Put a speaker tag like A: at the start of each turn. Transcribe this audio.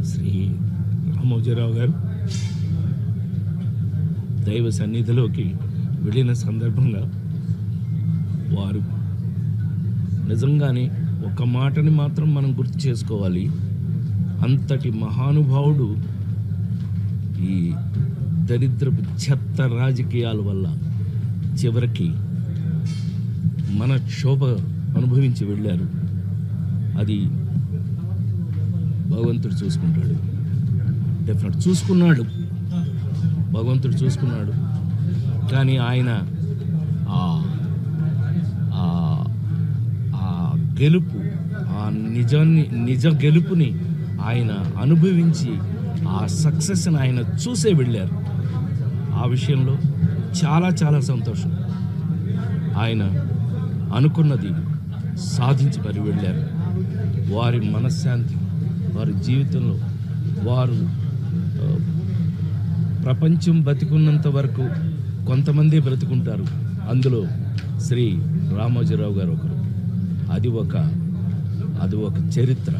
A: శ్రీ రామోజీరావు గారు దైవ సన్నిధిలోకి వెళ్ళిన సందర్భంగా వారు నిజంగానే ఒక మాటని మాత్రం మనం గుర్తు చేసుకోవాలి. అంతటి మహానుభావుడు ఈ దరిద్రపు చెత్త రాజకీయాల వల్ల చివరికి మన క్షోభ అనుభవించి వెళ్ళారు. అది భగవంతుడు చూసుకుంటాడు. డెఫినెట్ చూసుకున్నాడు, భగవంతుడు చూసుకున్నాడు. కానీ ఆయన గెలుపు, ఆ నిజ గెలుపుని ఆయన అనుభవించి ఆ సక్సెస్ని ఆయన చూసే వెళ్ళారు. ఆ విషయంలో చాలా చాలా సంతోషం. ఆయన అనుకున్నది సాధించి మరి వెళ్ళారు. వారి మనశ్శాంతి, వారి జీవితంలో వారు ప్రపంచం బతికున్నంత వరకు కొంతమంది బ్రతుకుంటారు. అందులో శ్రీ రామోజీరావు గారు ఒకరు. అది ఒక చరిత్ర.